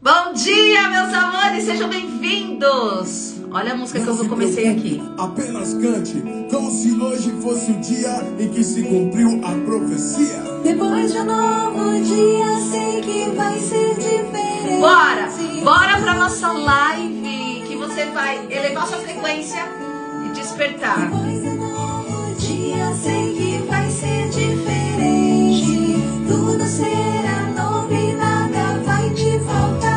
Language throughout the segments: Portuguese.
Bom dia, meus amores, sejam bem-vindos. Olha a música que eu comecei aqui. Apenas cante, como se hoje fosse o dia em que se cumpriu a profecia. Depois de um novo dia, sei que vai ser diferente. Bora pra nossa live, que você vai elevar sua frequência e despertar. Depois de um novo dia, sei que vai ser diferente. Tudo será novo e nada vai te faltar.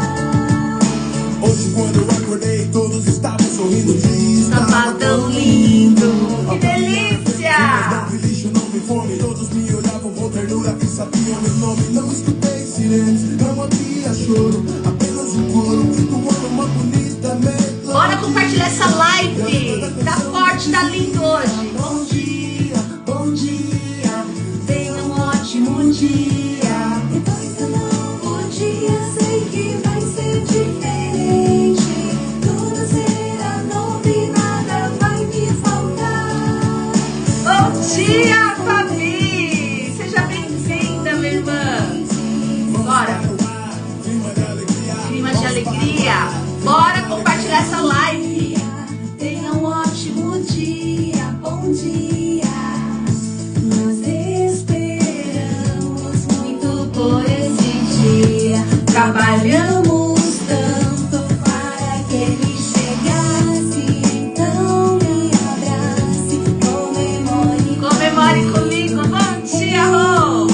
Hoje quando eu acordei, todos estavam sorrindo de Tava tão lindo, que delícia! Não vi lixo, não vi fome, todos me olhavam com ternura e sabiam meu nome. Não escutei sirenes, não havia choro, apenas um coro, entoando uma bonita melodia. Bora compartilhar essa live, tá forte, tá lindo hoje. Bom dia, tenha um ótimo dia. Depois do novo dia, sei que vai ser diferente. Tudo será novo e nada vai me faltar. Bom dia, Fabi! Seja bem-vinda, minha irmã. Bora! Clima de alegria. Bora compartilhar essa live. Tenha um ótimo dia, bom dia. Nós esperamos muito por esse dia. Trabalhamos tanto para que ele chegasse. Então me abrace, comemore. Comemore comigo. Bom dia, Rô!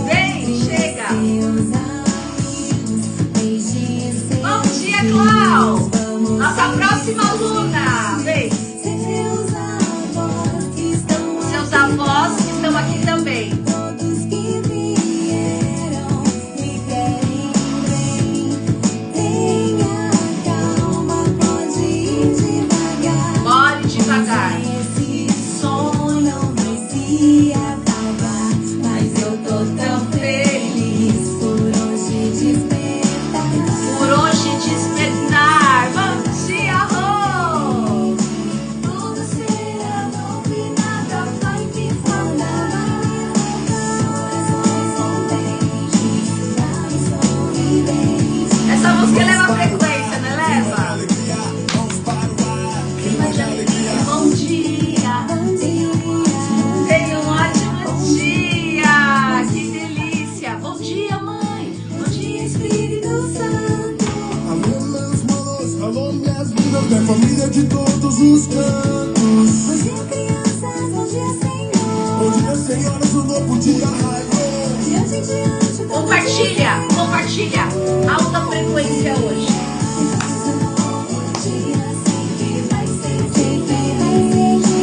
Vem, chega! Seus amigos, beijinhos, Bom dia, Clau! Nossa próxima aluna! Vem! seus avós que estão Seus avós que estão aqui também. todos que vieram me querem bem. Tenha calma, pode ir devagar. Bora devagar. Esse sonho vai se acabar, mas eu tô tão feliz por hoje despertar. Por hoje despertar. Bom dia, Rô! Tudo será novo e nada vai me faltar. Corações contentes, lábios sorridentes. Essa música eleva a frequência, né? Leva? Vamos para o ar, clima de alegria. Bom dia, bom dia. Tenha um ótimo dia! Que delícia! Bom dia, mãe! Bom dia, Espírito Santo. Alô, meus manos, alô, minhas lindas, minha família de todos os cantos. Bom dia, crianças. Bom dia, Senhor. Bom dia, senhoras, um novo dia raiou. De hoje em diante, todo Compartilha! Compartilha! Alta frequência hoje. Depois do novo dia, sei que vai ser diferente.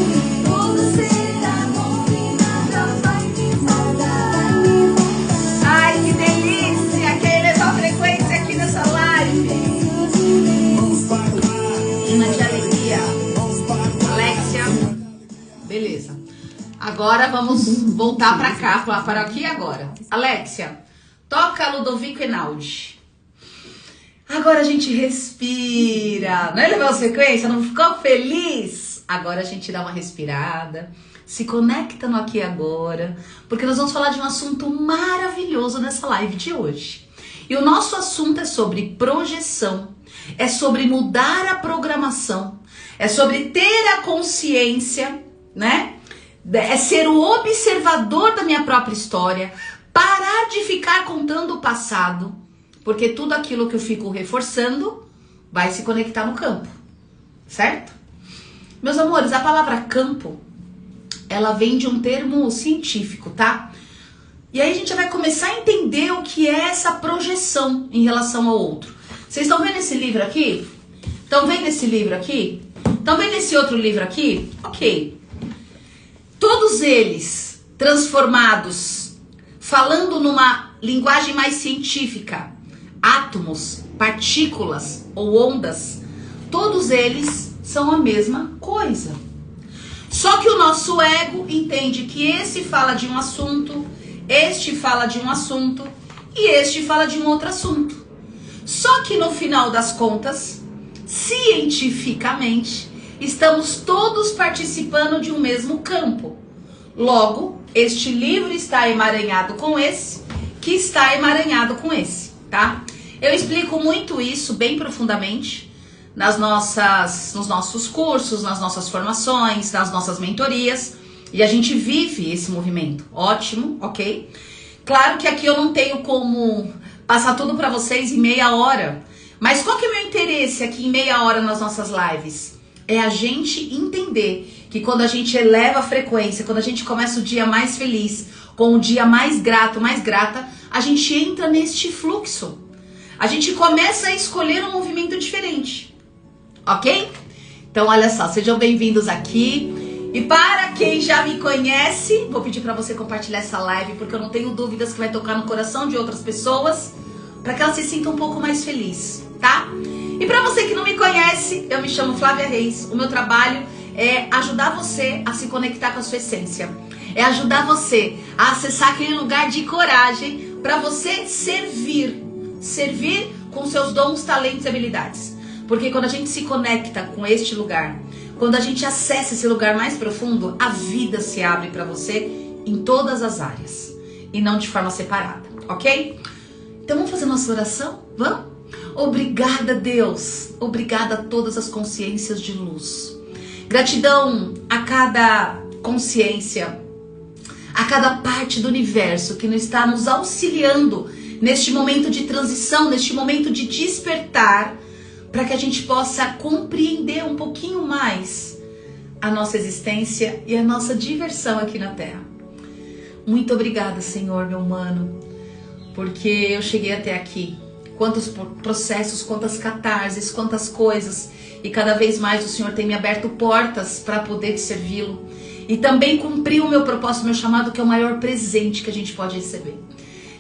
Tudo será novo e nada vai me faltar. Ai, que delícia! Quer elevar a frequência aqui nessa live? Vamos para o ar, Clima de alegria. vamos para o ar. Alexia. Beleza. Agora vamos voltar pra cá, para aqui agora. Alexia, toca Ludovico Einaudi. Agora a gente respira. Não é levar a frequência? Não ficou feliz? Agora a gente dá uma respirada. Se conecta no aqui e agora. Porque nós vamos falar de um assunto maravilhoso nessa live de hoje. E o nosso assunto é sobre projeção. É sobre mudar a programação. É sobre ter a consciência, né? É ser o observador da minha própria história. Parar de ficar contando o passado. Porque tudo aquilo que eu fico reforçando vai se conectar no campo. Certo? Meus amores, a palavra campo, ela vem de um termo científico, tá? E aí a gente vai começar a entender o que é essa projeção em relação ao outro. Vocês estão vendo esse livro aqui? Estão vendo esse livro aqui? Estão vendo esse outro livro aqui? Ok. Todos eles transformados, falando numa linguagem mais científica, átomos, partículas ou ondas, todos eles são a mesma coisa. Só que o nosso ego entende que esse fala de um assunto, este fala de um assunto e este fala de um outro assunto. Só que no final das contas, cientificamente, estamos todos participando de um mesmo campo. Logo, este livro está emaranhado com esse, que está emaranhado com esse, tá? Eu explico muito isso bem profundamente nos nossos cursos, nas nossas formações, nas nossas mentorias. E a gente vive esse movimento. Ótimo, ok? Claro que aqui eu não tenho como passar tudo para vocês em meia hora. Mas qual que é o meu interesse aqui em meia hora nas nossas lives? É a gente entender que quando a gente eleva a frequência, quando a gente começa o dia mais feliz, com o dia mais grato, mais grata, a gente entra neste fluxo. A gente começa a escolher um movimento diferente. Ok? Então olha só, sejam bem-vindos aqui. E para quem já me conhece, vou pedir para você compartilhar essa live, porque eu não tenho dúvidas que vai tocar no coração de outras pessoas, para que elas se sintam um pouco mais felizes, tá? E para você que não me conhece, eu me chamo Flávia Reis. O meu trabalho é ajudar você a se conectar com a sua essência. É ajudar você a acessar aquele lugar de coragem para você servir. Servir com seus dons, talentos e habilidades. Porque quando a gente se conecta com este lugar, quando a gente acessa esse lugar mais profundo, a vida se abre para você em todas as áreas. E não de forma separada, ok? Então vamos fazer nossa oração? Vamos? Obrigada, Deus. Obrigada a todas as consciências de luz. Gratidão a cada consciência, a cada parte do universo que está nos auxiliando neste momento de transição, neste momento de despertar, para que a gente possa compreender um pouquinho mais a nossa existência e a nossa diversão aqui na Terra. Muito obrigada, Senhor, meu mano, porque eu cheguei até aqui. Quantos processos, quantas catarses, quantas coisas. E cada vez mais o Senhor tem me aberto portas para poder servi-lo. E também cumprir o meu propósito, o meu chamado, que é o maior presente que a gente pode receber.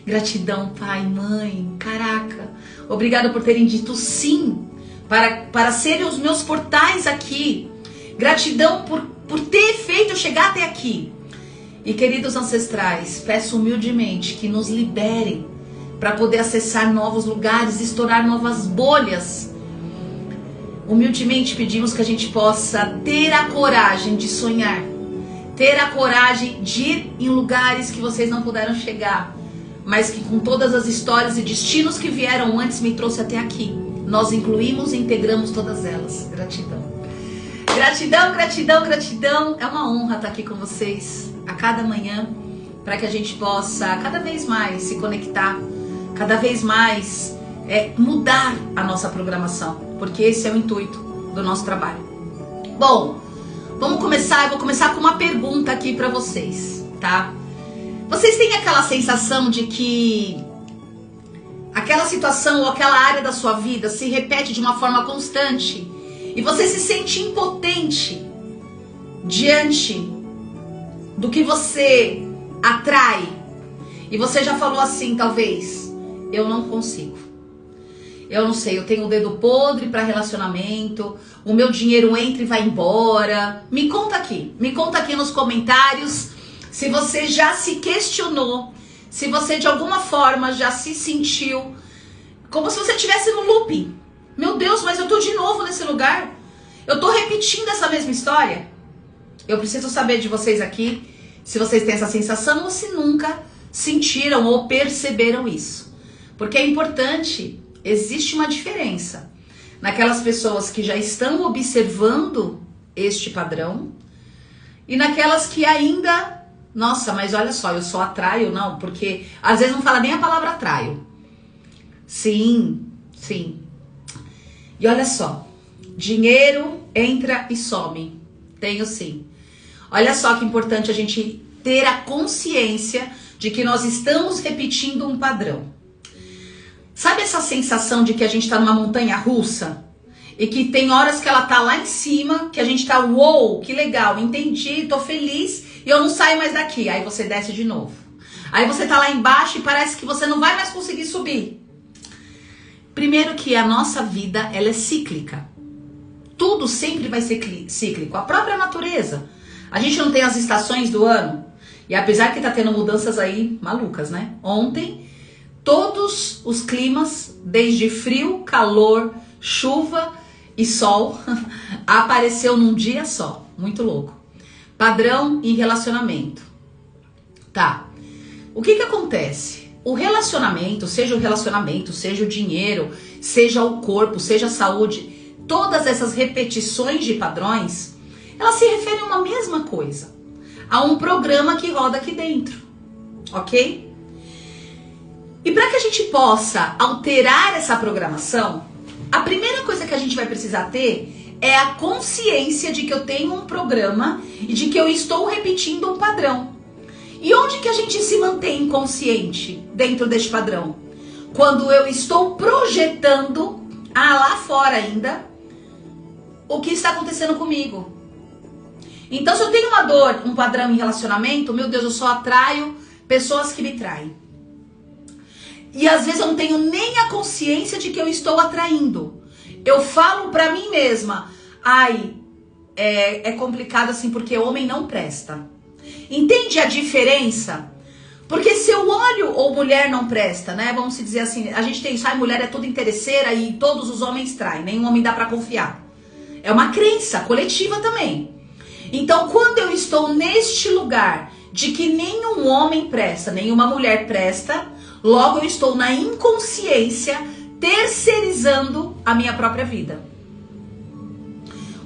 Gratidão, pai, mãe, caraca. Obrigada por terem dito sim para serem os meus portais aqui. Gratidão por ter feito eu chegar até aqui. E queridos ancestrais, peço humildemente que nos liberem para poder acessar novos lugares, estourar novas bolhas. Humildemente pedimos que a gente possa ter a coragem de sonhar, ter a coragem de ir em lugares que vocês não puderam chegar, mas que com todas as histórias e destinos que vieram antes me trouxe até aqui. Nós incluímos e integramos todas elas. Gratidão. Gratidão, gratidão, gratidão. É uma honra estar aqui com vocês a cada manhã, para que a gente possa cada vez mais se conectar, cada vez mais mudar a nossa programação, porque esse é o intuito do nosso trabalho. Bom, vamos começar. Eu vou começar com uma pergunta aqui para vocês, tá? Vocês têm aquela sensação de que aquela situação ou aquela área da sua vida se repete de uma forma constante e você se sente impotente diante do que você atrai? E você já falou assim, talvez: eu não consigo. Eu não sei, eu tenho o dedo podre para relacionamento, o meu dinheiro entra e vai embora. Me conta aqui nos comentários se você já se questionou, se você de alguma forma já se sentiu como se você estivesse no looping. Meu Deus, mas eu tô de novo nesse lugar. Eu tô repetindo essa mesma história. Eu preciso saber de vocês aqui se vocês têm essa sensação ou se nunca sentiram ou perceberam isso. Porque é importante, existe uma diferença naquelas pessoas que já estão observando este padrão e naquelas que ainda, nossa, mas olha só, eu só atraio, não, porque às vezes não fala nem a palavra atraio. Sim, sim. E olha só, dinheiro entra e some. Tenho sim. Olha só que importante a gente ter a consciência de que nós estamos repetindo um padrão. Sabe essa sensação de que a gente tá numa montanha russa? E que tem horas que ela tá lá em cima, que a gente tá, uou, que legal, entendi, tô feliz e eu não saio mais daqui. Aí você desce de novo. Aí você tá lá embaixo e parece que você não vai mais conseguir subir. Primeiro que a nossa vida, ela é cíclica. Tudo sempre vai ser cíclico. A própria natureza. A gente não tem as estações do ano. E apesar que tá tendo mudanças aí malucas, né? Ontem, todos os climas, desde frio, calor, chuva e sol, apareceu num dia só. Muito louco. Padrão em relacionamento. Tá. O que acontece? o relacionamento, seja o dinheiro, seja o corpo, seja a saúde, todas essas repetições de padrões, elas se referem a uma mesma coisa, a um programa que roda aqui dentro, ok? E para que a gente possa alterar essa programação, a primeira coisa que a gente vai precisar ter é a consciência de que eu tenho um programa e de que eu estou repetindo um padrão. E onde que a gente se mantém consciente dentro deste padrão? Quando eu estou projetando, lá fora ainda, o que está acontecendo comigo. Então, se eu tenho uma dor, um padrão em relacionamento, meu Deus, eu só atraio pessoas que me traem. E às vezes eu não tenho nem a consciência de que eu estou atraindo. Eu falo pra mim mesma, é complicado assim porque homem não presta. Entende a diferença? Porque se eu olho ou mulher não presta, né? Vamos dizer assim, a gente tem isso, mulher é toda interesseira e todos os homens traem, nenhum homem dá pra confiar. É uma crença coletiva também. Então, quando eu estou neste lugar de que nenhum homem presta, nenhuma mulher presta, logo eu estou na inconsciência terceirizando a minha própria vida.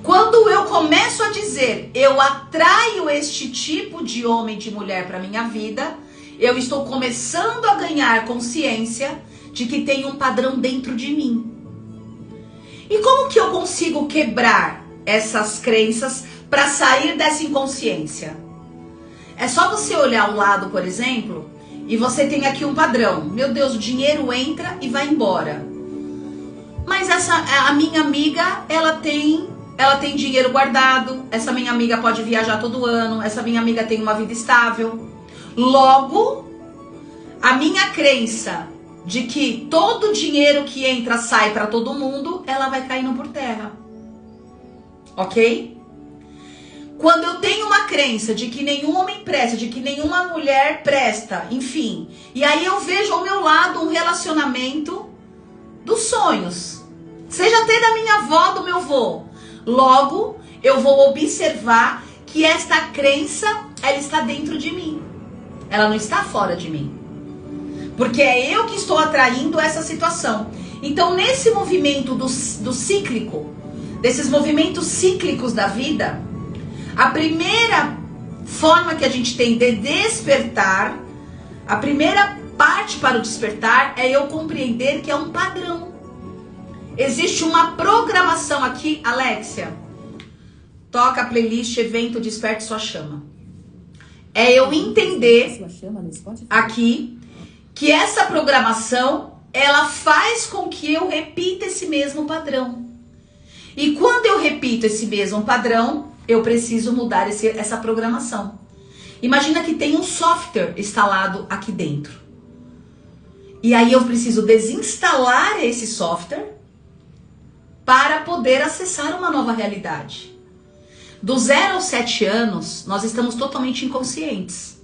Quando eu começo a dizer, eu atraio este tipo de homem, de mulher para minha vida, eu estou começando a ganhar consciência de que tem um padrão dentro de mim. E como que eu consigo quebrar essas crenças para sair dessa inconsciência? É só você olhar o lado, por exemplo, e você tem aqui um padrão. Meu Deus, o dinheiro entra e vai embora. Mas a minha amiga, ela tem dinheiro guardado, essa minha amiga pode viajar todo ano, essa minha amiga tem uma vida estável. Logo, a minha crença de que todo dinheiro que entra sai para todo mundo, ela vai caindo por terra. Ok? Quando eu tenho uma crença de que nenhum homem presta, de que nenhuma mulher presta, enfim, e aí eu vejo ao meu lado um relacionamento dos sonhos, seja até da minha avó, do meu avô. Logo, eu vou observar que esta crença, ela está dentro de mim. Ela não está fora de mim. Porque é eu que estou atraindo essa situação. Então, nesse movimento do cíclico, desses movimentos cíclicos da vida, a primeira forma que a gente tem de despertar, a primeira parte para o despertar é eu compreender que é um padrão. Existe uma programação aqui, Alexia. Toca a playlist Evento Desperte Sua Chama. É eu entender aqui que essa programação, ela faz com que eu repita esse mesmo padrão. E quando eu repito esse mesmo padrão, eu preciso mudar essa programação. Imagina que tem um software instalado aqui dentro. E aí eu preciso desinstalar esse software para poder acessar uma nova realidade. Do 0 aos 7 anos, nós estamos totalmente inconscientes.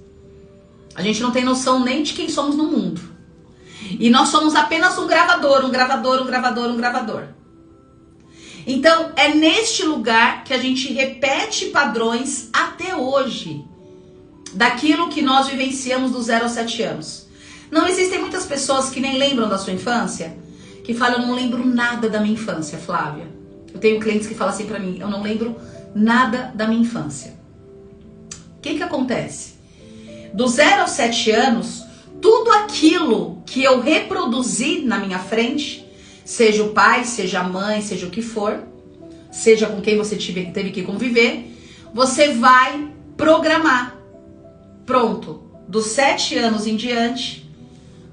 A gente não tem noção nem de quem somos no mundo. E nós somos apenas um gravador. Então, é neste lugar que a gente repete padrões até hoje, daquilo que nós vivenciamos do 0 aos 7 anos. Não existem muitas pessoas que nem lembram da sua infância, que falam, eu não lembro nada da minha infância, Flávia. Eu tenho clientes que falam assim pra mim, eu não lembro nada da minha infância. O que acontece? Do 0 aos 7 anos, tudo aquilo que eu reproduzi na minha frente, seja o pai, seja a mãe, seja o que for, seja com quem você teve que conviver, você vai programar. Pronto. Dos 7 anos em diante,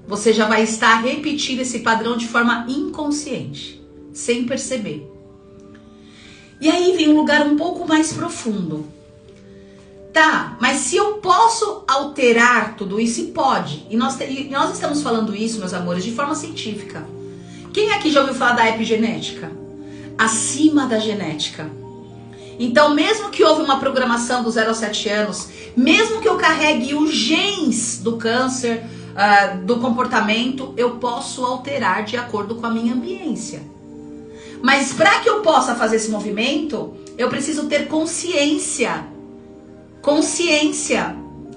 você já vai estar repetindo esse padrão de forma inconsciente, sem perceber. E aí vem um lugar um pouco mais profundo. Tá, mas se eu posso alterar tudo isso, e pode. E nós estamos falando isso, meus amores, de forma científica. Quem aqui já ouviu falar da epigenética? Acima da genética. Então, mesmo que houve uma programação do 0 aos 7 anos, mesmo que eu carregue os genes do câncer, do comportamento, eu posso alterar de acordo com a minha ambiência. Mas para que eu possa fazer esse movimento, eu preciso ter consciência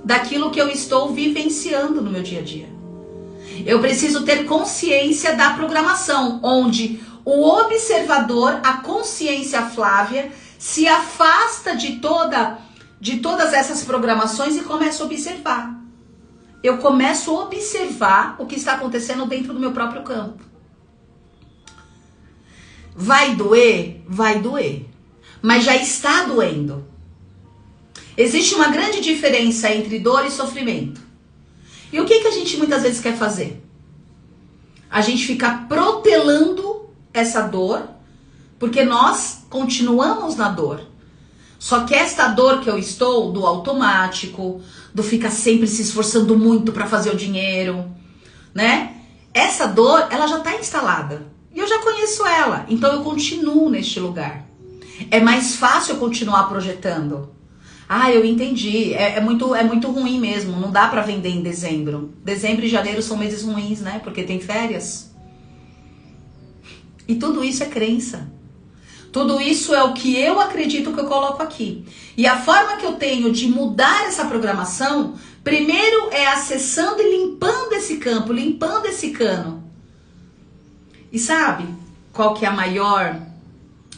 daquilo que eu estou vivenciando no meu dia a dia. Eu preciso ter consciência da programação, onde o observador, a consciência Flávia, se afasta de todas essas programações e começa a observar. Eu começo a observar o que está acontecendo dentro do meu próprio campo. Vai doer? Vai doer. Mas já está doendo. Existe uma grande diferença entre dor e sofrimento. E o que a gente muitas vezes quer fazer? A gente fica protelando essa dor, porque nós continuamos na dor. Só que esta dor que eu estou, do automático, do ficar sempre se esforçando muito para fazer o dinheiro, né? Essa dor, ela já está instalada. E eu já conheço ela, então eu continuo neste lugar. É mais fácil eu continuar projetando. Ah, eu entendi. É muito ruim mesmo. Não dá pra vender em dezembro. Dezembro e janeiro são meses ruins, né? Porque tem férias. E tudo isso é crença. Tudo isso é o que eu acredito que eu coloco aqui. E a forma que eu tenho de mudar essa programação, primeiro é acessando e limpando esse campo, limpando esse cano. E sabe qual que é a maior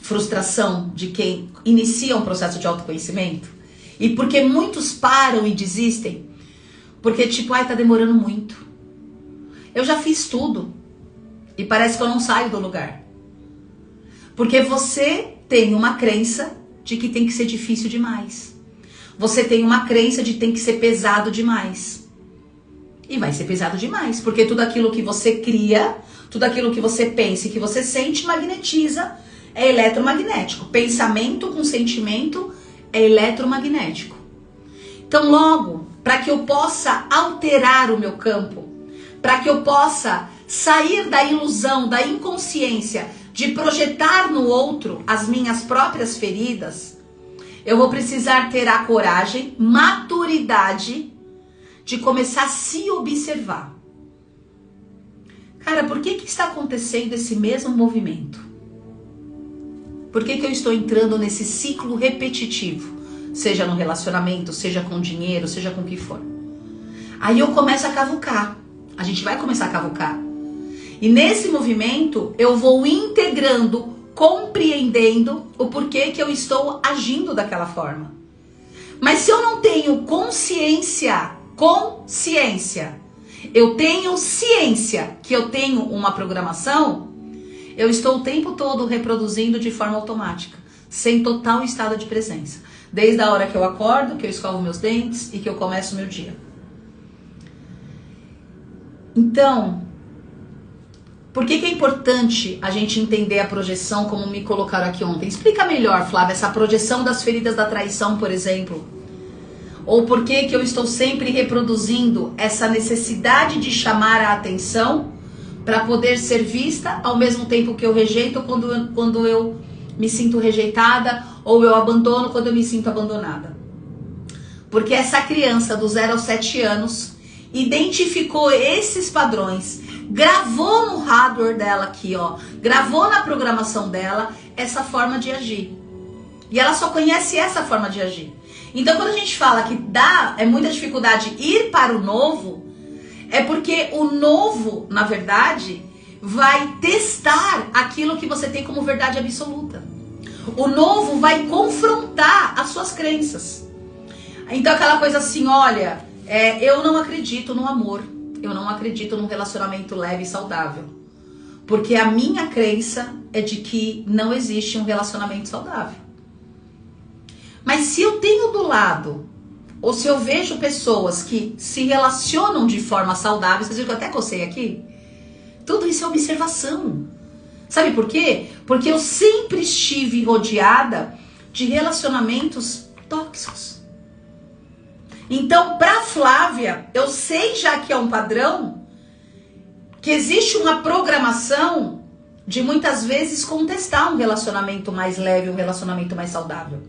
frustração de quem inicia um processo de autoconhecimento? E porque muitos param e desistem? Porque tipo, ai, tá demorando muito. Eu já fiz tudo. E parece que eu não saio do lugar. Porque você tem uma crença de que tem que ser difícil demais. Você tem uma crença de que tem que ser pesado demais. E vai ser pesado demais. Porque tudo aquilo que você cria, tudo aquilo que você pensa e que você sente, magnetiza. É eletromagnético. Pensamento com sentimento é eletromagnético. Então, logo, para que eu possa alterar o meu campo, para que eu possa sair da ilusão, da inconsciência, de projetar no outro as minhas próprias feridas, eu vou precisar ter a coragem, maturidade de começar a se observar. Cara, por que está acontecendo esse mesmo movimento? Por que eu estou entrando nesse ciclo repetitivo? Seja no relacionamento, seja com dinheiro, seja com o que for. Aí eu começo a cavucar. A gente vai começar a cavucar. E nesse movimento eu vou integrando, compreendendo o porquê que eu estou agindo daquela forma. Mas se eu não tenho consciência, eu tenho ciência que eu tenho uma programação, eu estou o tempo todo reproduzindo de forma automática, sem total estado de presença. Desde a hora que eu acordo, que eu escovo meus dentes e que eu começo o meu dia. Então, por que é importante a gente entender a projeção como me colocaram aqui ontem? Explica melhor, Flávia, essa projeção das feridas da traição, por exemplo. Ou por que eu estou sempre reproduzindo essa necessidade de chamar a atenção para poder ser vista, ao mesmo tempo que eu rejeito quando eu me sinto rejeitada, ou eu abandono quando eu me sinto abandonada. Porque essa criança do 0 aos 7 anos identificou esses padrões, gravou no hardware dela aqui, ó, gravou na programação dela essa forma de agir. E ela só conhece essa forma de agir. Então, quando a gente fala que é muita dificuldade ir para o novo, é porque o novo, na verdade, vai testar aquilo que você tem como verdade absoluta. O novo vai confrontar as suas crenças. Então, aquela coisa assim, olha, eu não acredito no amor. Eu não acredito num relacionamento leve e saudável. Porque a minha crença é de que não existe um relacionamento saudável. Mas se eu tenho do lado, ou se eu vejo pessoas que se relacionam de forma saudável, vocês viram que eu até cocei aqui? Tudo isso é observação. Sabe por quê? Porque eu sempre estive rodeada de relacionamentos tóxicos. Então, para Flávia, eu sei já que é um padrão, que existe uma programação de muitas vezes contestar um relacionamento mais leve, um relacionamento mais saudável.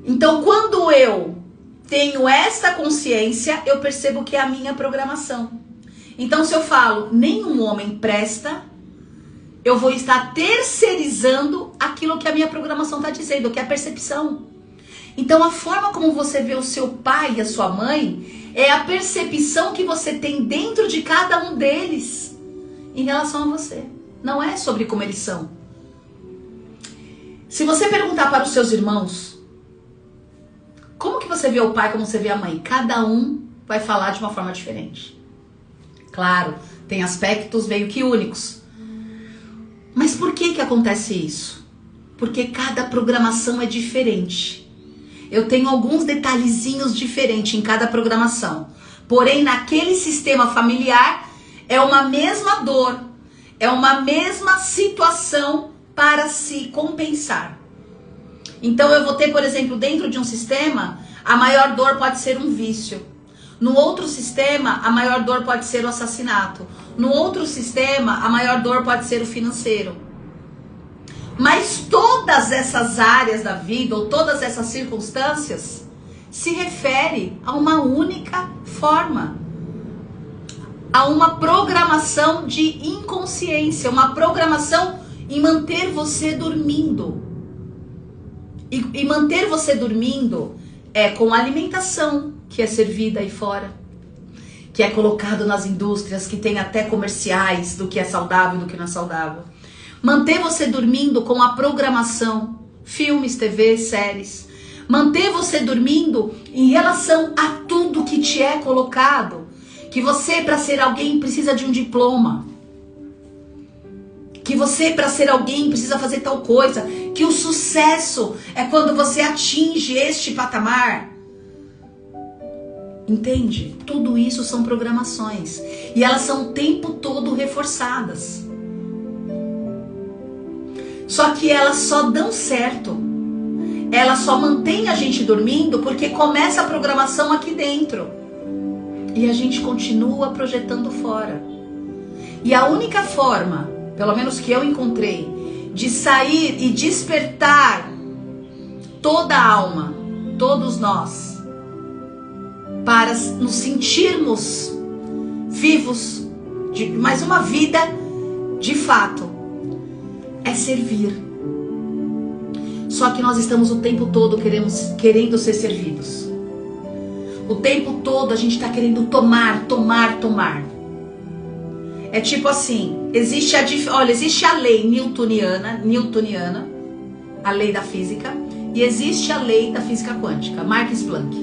Então, quando eu tenho esta consciência, eu percebo que é a minha programação. Então, se eu falo, nenhum homem presta, eu vou estar terceirizando aquilo que a minha programação está dizendo, que é a percepção. Então, a forma como você vê o seu pai e a sua mãe É a percepção que você tem dentro de cada um deles em relação a você. Não é sobre como eles são. Se você perguntar para os seus irmãos, como que você vê o pai, como você vê a mãe? Cada um vai falar de uma forma diferente. Claro, tem aspectos meio que únicos. Mas por que acontece isso? Porque cada programação é diferente. Eu tenho alguns detalhezinhos diferentes em cada programação. Porém, naquele sistema familiar, é uma mesma dor, é uma mesma situação para se compensar. Então, eu vou ter, por exemplo, dentro de um sistema, a maior dor pode ser um vício. No outro sistema, a maior dor pode ser o assassinato. No outro sistema, a maior dor pode ser o financeiro. Mas todas essas áreas da vida, ou todas essas circunstâncias, se refere a uma única forma. A uma programação de inconsciência, uma programação em manter você dormindo. E manter você dormindo é com alimentação, que é servida aí fora, que é colocado nas indústrias, que tem até comerciais do que é saudável e do que não é saudável. Manter você dormindo com a programação, filmes, TV, séries. Manter você dormindo em relação a tudo que te é colocado. Que você, para ser alguém, precisa de um diploma. Que você, para ser alguém, precisa fazer tal coisa. Que o sucesso é quando você atinge este patamar. Entende? Tudo isso são programações. E elas são o tempo todo reforçadas. Só que elas só dão certo. Elas só mantêm a gente dormindo porque começa a programação aqui dentro. E a gente continua projetando fora. E a única forma, pelo menos que eu encontrei, de sair e despertar toda a alma, todos nós, para nos sentirmos vivos, mas uma vida de fato, é servir. Só que nós estamos o tempo todo querendo ser servidos. O tempo todo a gente está querendo tomar. É tipo assim, existe a lei newtoniana, a lei da física, e existe a lei da física quântica, Max Planck.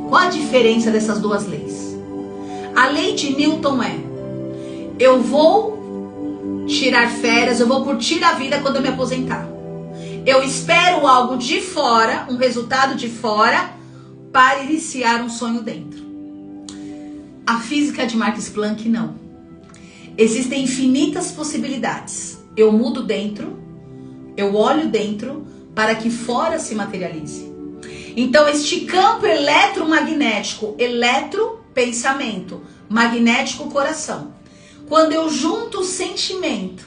Qual a diferença dessas duas leis? A lei de Newton é: eu vou tirar férias, eu vou curtir a vida quando eu me aposentar. Eu espero algo de fora, um resultado de fora, para iniciar um sonho dentro. A física de Max Planck não. Existem infinitas possibilidades. Eu mudo dentro, eu olho dentro, para que fora se materialize. Então, este campo eletromagnético, pensamento, magnético, coração. Quando eu junto o sentimento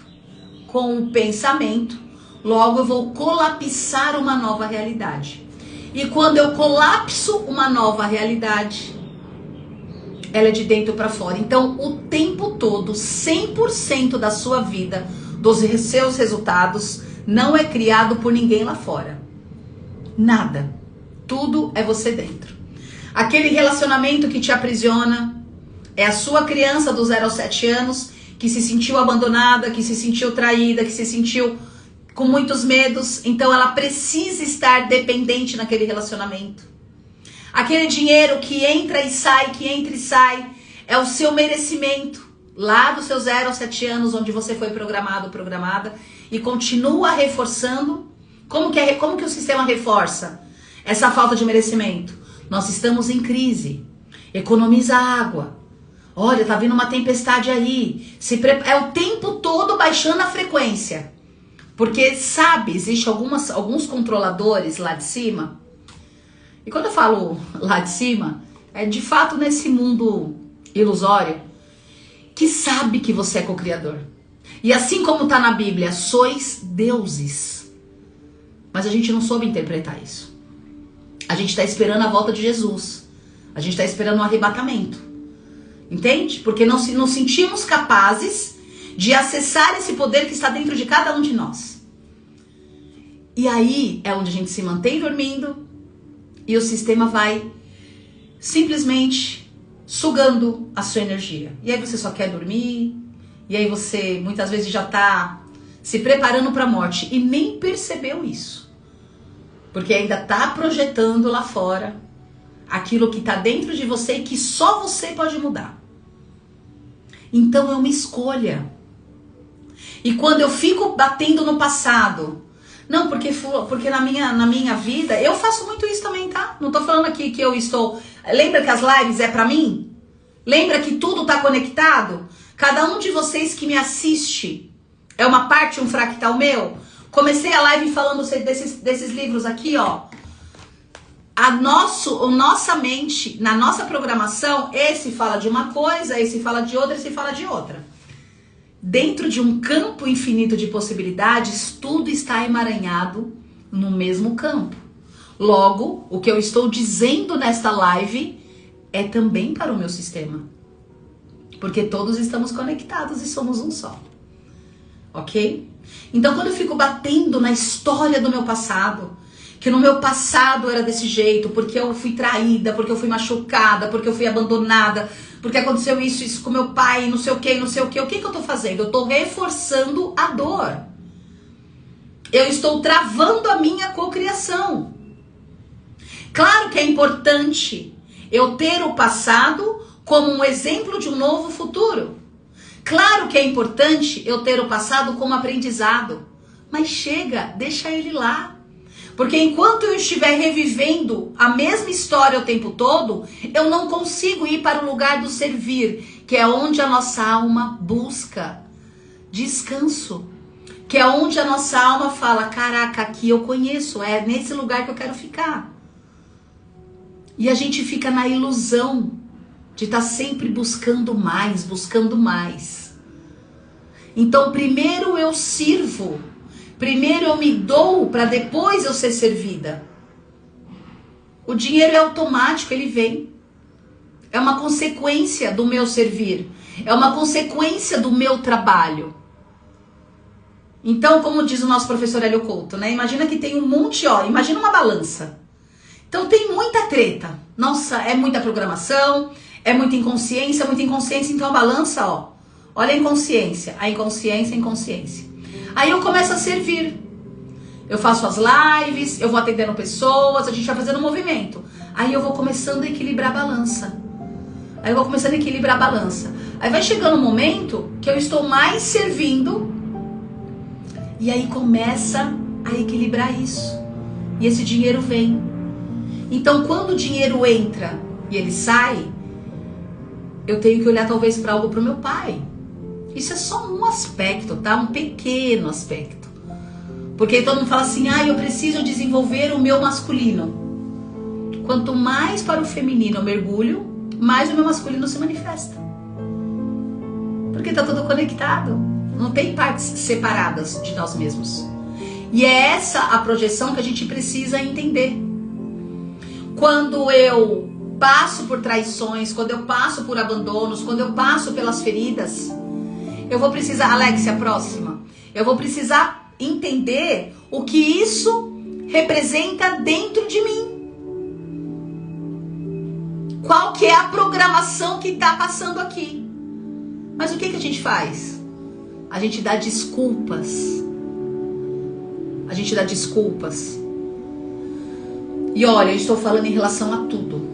com o pensamento, logo eu vou colapsar uma nova realidade. E quando eu colapso uma nova realidade, ela é de dentro para fora. Então, o tempo todo, 100% da sua vida, dos seus resultados, não é criado por ninguém lá fora. Nada. Tudo é você dentro. Aquele relacionamento que te aprisiona é a sua criança dos 0 aos 7 anos que se sentiu abandonada, que se sentiu traída, que se sentiu com muitos medos. Então ela precisa estar dependente naquele relacionamento. Aquele dinheiro que entra e sai, é o seu merecimento. Lá dos seus 0 aos 7 anos, onde você foi programado, programada, e continua reforçando. Como que o sistema reforça essa falta de merecimento? Nós estamos em crise. Economiza água. Olha, tá vindo uma tempestade aí. É o tempo todo baixando a frequência. Porque, sabe, existe alguns controladores lá de cima. E quando eu falo lá de cima, é de fato nesse mundo ilusório, que sabe que você é co-criador. E assim como tá na Bíblia, sois deuses. Mas a gente não soube interpretar isso. A gente está esperando a volta de Jesus. A gente está esperando um arrebatamento. Entende? Porque não sentimos capazes de acessar esse poder que está dentro de cada um de nós. E aí é onde a gente se mantém dormindo e o sistema vai simplesmente sugando a sua energia. E aí você só quer dormir, e aí você muitas vezes já tá se preparando para a morte e nem percebeu isso. Porque ainda tá projetando lá fora aquilo que tá dentro de você e que só você pode mudar. Então é uma escolha. E quando eu fico batendo no passado, não, porque na minha vida, eu faço muito isso também, tá? Não tô falando aqui que eu estou... Lembra que as lives é pra mim? Lembra que tudo tá conectado? Cada um de vocês que me assiste é uma parte, um fractal meu. Comecei a live falando desses livros aqui, ó. Nossa mente, na nossa programação, esse fala de uma coisa, esse fala de outra, esse fala de outra. Dentro de um campo infinito de possibilidades, tudo está emaranhado no mesmo campo. Logo, o que eu estou dizendo nesta live é também para o meu sistema. Porque todos estamos conectados e somos um só. Ok? Então, quando eu fico batendo na história do meu passado, que no meu passado era desse jeito, porque eu fui traída, porque eu fui machucada, porque eu fui abandonada, porque aconteceu isso com meu pai, não sei o que, o que eu tô fazendo? Eu tô reforçando a dor. Eu estou travando a minha cocriação. Claro que é importante eu ter o passado como um exemplo de um novo futuro. Claro que é importante eu ter o passado como aprendizado. Mas chega, deixa ele lá. Porque enquanto eu estiver revivendo a mesma história o tempo todo, eu não consigo ir para o lugar do servir, que é onde a nossa alma busca descanso. Que é onde a nossa alma fala, caraca, aqui eu conheço, é nesse lugar que eu quero ficar. E a gente fica na ilusão de estar sempre buscando mais, buscando mais. Então primeiro eu sirvo, primeiro eu me dou para depois eu ser servida. O dinheiro é automático, ele vem. É uma consequência do meu servir. É uma consequência do meu trabalho. Então, como diz o nosso professor Hélio Couto, né? Imagina que tem um monte, ó, imagina uma balança. Então tem muita treta. Nossa, é muita programação, é muita inconsciência, então a balança, ó. Olha a inconsciência, a inconsciência. Aí eu começo a servir. Eu faço as lives, eu vou atendendo pessoas, a gente vai fazendo um movimento. Aí eu vou começando a equilibrar a balança. Aí vai chegando um momento que eu estou mais servindo. E aí começa a equilibrar isso. E esse dinheiro vem. Então quando o dinheiro entra e ele sai, eu tenho que olhar talvez para algo para o meu pai. Isso é só um aspecto, tá? Um pequeno aspecto. Porque todo mundo fala assim, eu preciso desenvolver o meu masculino. Quanto mais para o feminino eu mergulho, mais o meu masculino se manifesta. Porque tá tudo conectado. Não tem partes separadas de nós mesmos. E é essa a projeção que a gente precisa entender. Quando eu passo por traições, quando eu passo por abandonos, quando eu passo pelas feridas, eu vou precisar, Alexia, próxima, eu vou precisar entender o que isso representa dentro de mim. Qual que é a programação que está passando aqui? Mas o que a gente faz? A gente dá desculpas. E olha, eu estou falando em relação a tudo.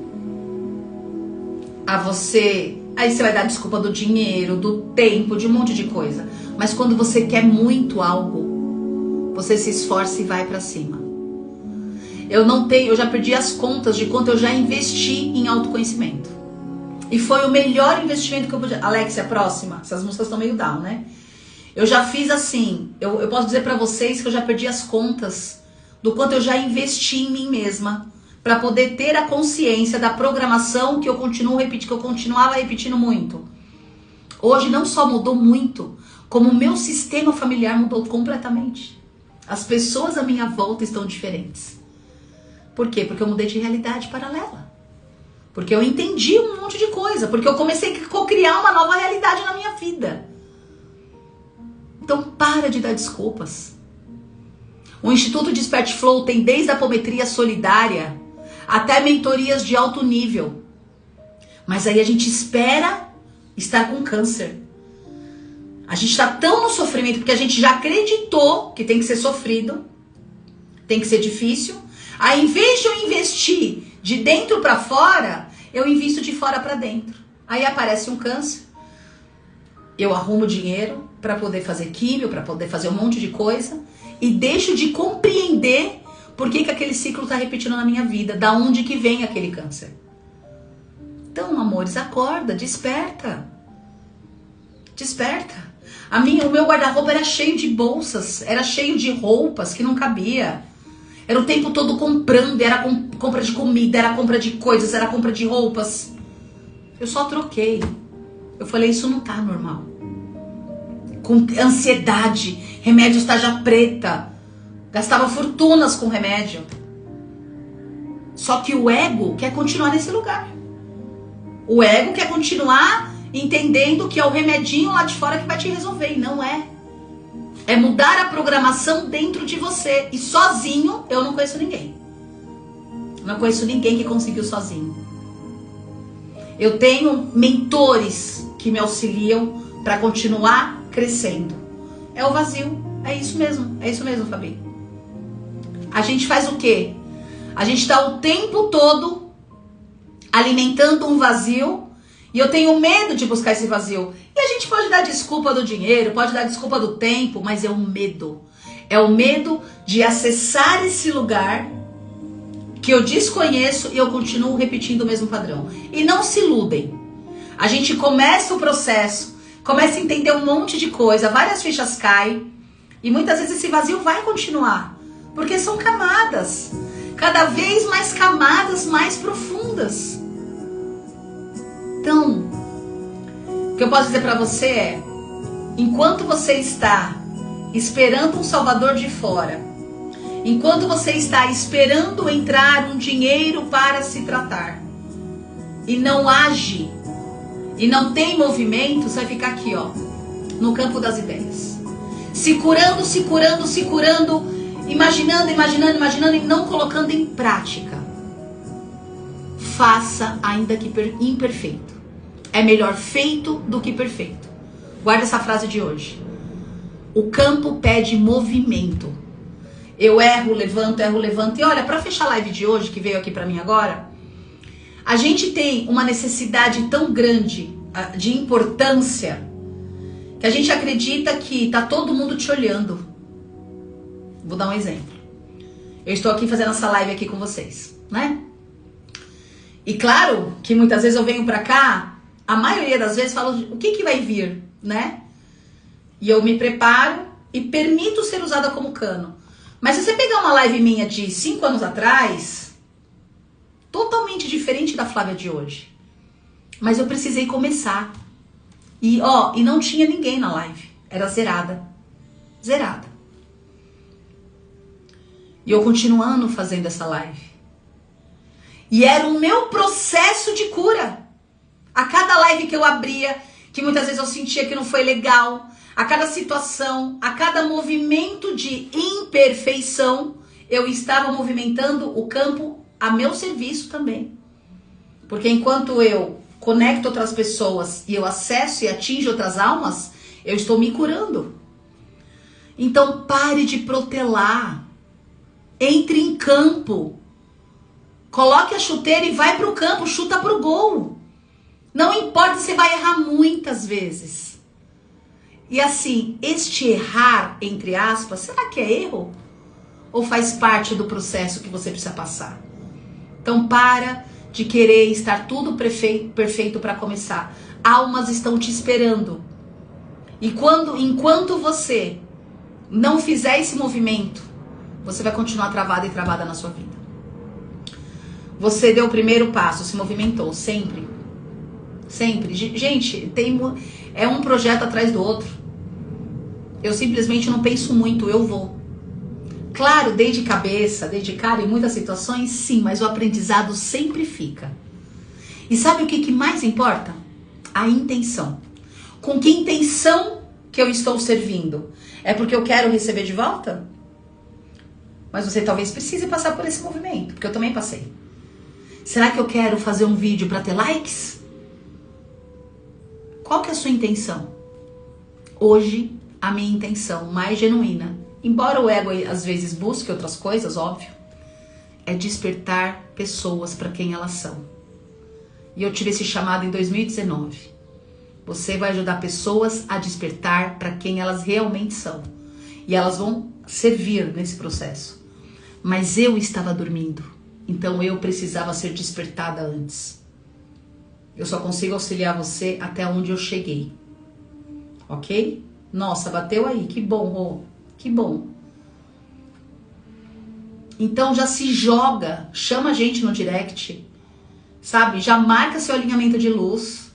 A você... Aí você vai dar desculpa do dinheiro, do tempo, de um monte de coisa. Mas quando você quer muito algo, você se esforça e vai pra cima. Eu já perdi as contas de quanto eu já investi em autoconhecimento. E foi o melhor investimento que eu podia... Alexia, próxima. Essas músicas estão meio down, né? Eu já fiz assim, eu posso dizer pra vocês que eu já perdi as contas do quanto eu já investi em mim mesma para poder ter a consciência da programação que eu continuava repetindo muito. Hoje não só mudou muito, como o meu sistema familiar mudou completamente. As pessoas à minha volta estão diferentes. Por quê? Porque eu mudei de realidade paralela. Porque eu entendi um monte de coisa, porque eu comecei a co-criar uma nova realidade na minha vida. Então para de dar desculpas. O Instituto Desperte Flow tem desde a apometria solidária até mentorias de alto nível. Mas aí a gente espera estar com câncer. A gente está tão no sofrimento porque a gente já acreditou que tem que ser sofrido, tem que ser difícil. Aí, em vez de eu investir de dentro para fora, eu invisto de fora para dentro. Aí aparece um câncer, eu arrumo dinheiro para poder fazer químio, para poder fazer um monte de coisa e deixo de compreender por que aquele ciclo está repetindo na minha vida, da onde que vem aquele câncer. Então, amores, acorda, desperta. Desperta. O meu guarda-roupa era cheio de bolsas, era cheio de roupas que não cabia. Era o tempo todo comprando, era compra de comida, era compra de coisas, era compra de roupas. Eu só troquei. Eu falei, isso não tá normal. Com ansiedade, remédios tarja preta. Gastava fortunas com remédio. Só que o ego quer continuar nesse lugar. O ego quer continuar entendendo que é o remedinho lá de fora que vai te resolver. E não é. É mudar a programação dentro de você. E sozinho, eu não conheço ninguém. Não conheço ninguém que conseguiu sozinho. Eu tenho mentores que me auxiliam para continuar crescendo. É o vazio. É isso mesmo, Fabi. A gente faz o quê? A gente está o tempo todo alimentando um vazio. E eu tenho medo de buscar esse vazio. E a gente pode dar desculpa do dinheiro, pode dar desculpa do tempo, mas é o medo. É o medo de acessar esse lugar que eu desconheço e eu continuo repetindo o mesmo padrão. E não se iludem. A gente começa o processo, começa a entender um monte de coisa, várias fichas caem. E muitas vezes esse vazio vai continuar. Porque são camadas. Cada vez mais camadas mais profundas. Então, o que eu posso dizer para você é, enquanto você está esperando um salvador de fora, enquanto você está esperando entrar um dinheiro para se tratar, e não age, e não tem movimento, você vai ficar aqui, ó, no campo das ideias. Se curando, imaginando e não colocando em prática. Faça ainda que imperfeito. É melhor feito do que perfeito. Guarda essa frase de hoje. O campo pede movimento. Eu erro, levanto. E olha, para fechar a live de hoje, que veio aqui para mim agora, a gente tem uma necessidade tão grande de importância que a gente acredita que tá todo mundo te olhando. Vou dar um exemplo. Eu estou aqui fazendo essa live aqui com vocês, né? E claro que muitas vezes eu venho pra cá, a maioria das vezes falo o que vai vir, né? E eu me preparo e permito ser usada como cano. Mas se você pegar uma live minha de 5 anos atrás, totalmente diferente da Flávia de hoje. Mas eu precisei começar. E não tinha ninguém na live. Era zerada. Zerada. E eu continuando fazendo essa live. E era o meu processo de cura. A cada live que eu abria, que muitas vezes eu sentia que não foi legal, a cada situação, a cada movimento de imperfeição, eu estava movimentando o campo a meu serviço também. Porque enquanto eu conecto outras pessoas e eu acesso e atinjo outras almas, eu estou me curando. Então pare de protelar. Entre em campo. Coloque a chuteira e vai pro campo, chuta pro gol. Não importa se você vai errar muitas vezes. E assim, este errar, entre aspas, será que é erro? Ou faz parte do processo que você precisa passar? Então para de querer estar tudo perfeito para começar. Almas estão te esperando. E enquanto você não fizer esse movimento, você vai continuar travada e travada na sua vida. Você deu o primeiro passo, se movimentou, sempre. Sempre. Gente, é um projeto atrás do outro. Eu simplesmente não penso muito, eu vou. Claro, dei de cabeça, dei de cara em muitas situações, sim, mas o aprendizado sempre fica. E sabe o que mais importa? A intenção. Com que intenção que eu estou servindo? É porque eu quero receber de volta? Mas você talvez precise passar por esse movimento, porque eu também passei. Será que eu quero fazer um vídeo para ter likes? Qual que é a sua intenção? Hoje, a minha intenção mais genuína, embora o ego às vezes busque outras coisas, óbvio, é despertar pessoas para quem elas são. E eu tive esse chamado em 2019. Você vai ajudar pessoas a despertar para quem elas realmente são. E elas vão servir nesse processo. Mas eu estava dormindo. Então eu precisava ser despertada antes. Eu só consigo auxiliar você até onde eu cheguei. Ok? Nossa, bateu aí. Que bom, Rô. Que bom. Então já se joga. Chama a gente no direct. Sabe? Já marca seu alinhamento de luz.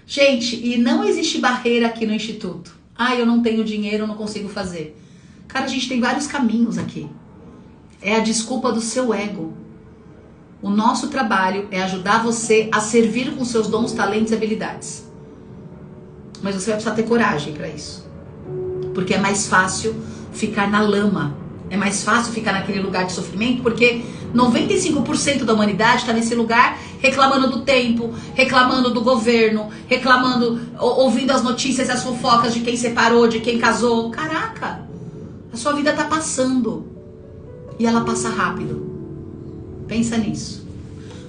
Gente, e não existe barreira aqui no Instituto. Ah, eu não tenho dinheiro, eu não consigo fazer. Cara, a gente tem vários caminhos aqui. É a desculpa do seu ego. O nosso trabalho é ajudar você a servir com seus dons, talentos e habilidades. Mas você vai precisar ter coragem para isso. Porque é mais fácil ficar na lama. É mais fácil ficar naquele lugar de sofrimento, porque 95% da humanidade está nesse lugar reclamando do tempo, reclamando do governo, reclamando, ouvindo as notícias e as fofocas de quem separou, de quem casou. Caraca, a sua vida tá passando. E ela passa rápido. Pensa nisso.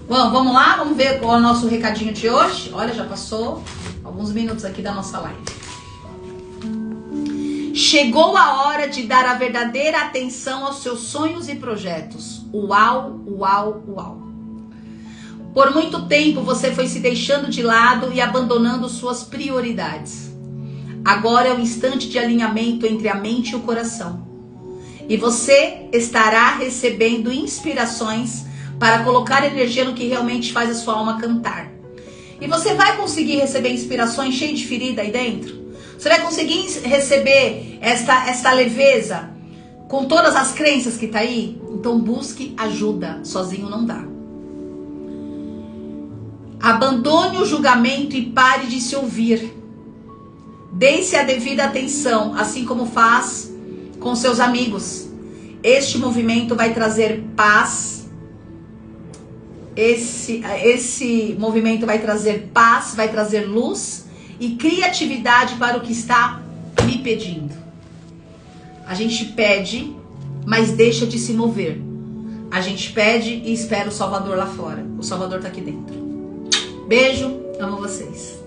Bom, vamos lá, vamos ver qual é o nosso recadinho de hoje. Olha, já passou alguns minutos aqui da nossa live. Chegou a hora de dar a verdadeira atenção aos seus sonhos e projetos. Uau, uau, uau. Por muito tempo você foi se deixando de lado e abandonando suas prioridades. Agora é o instante de alinhamento entre a mente e o coração. E você estará recebendo inspirações para colocar energia no que realmente faz a sua alma cantar. E você vai conseguir receber inspirações cheias de ferida aí dentro? Você vai conseguir receber esta leveza com todas as crenças que tá aí? Então busque ajuda, sozinho não dá. Abandone o julgamento e pare de se ouvir. Dê-se a devida atenção, assim como faz com seus amigos. Este movimento vai trazer paz. Esse movimento vai trazer paz, vai trazer luz e criatividade para o que está me pedindo. A gente pede, mas deixa de se mover. A gente pede e espera o Salvador lá fora. O Salvador está aqui dentro. Beijo, amo vocês.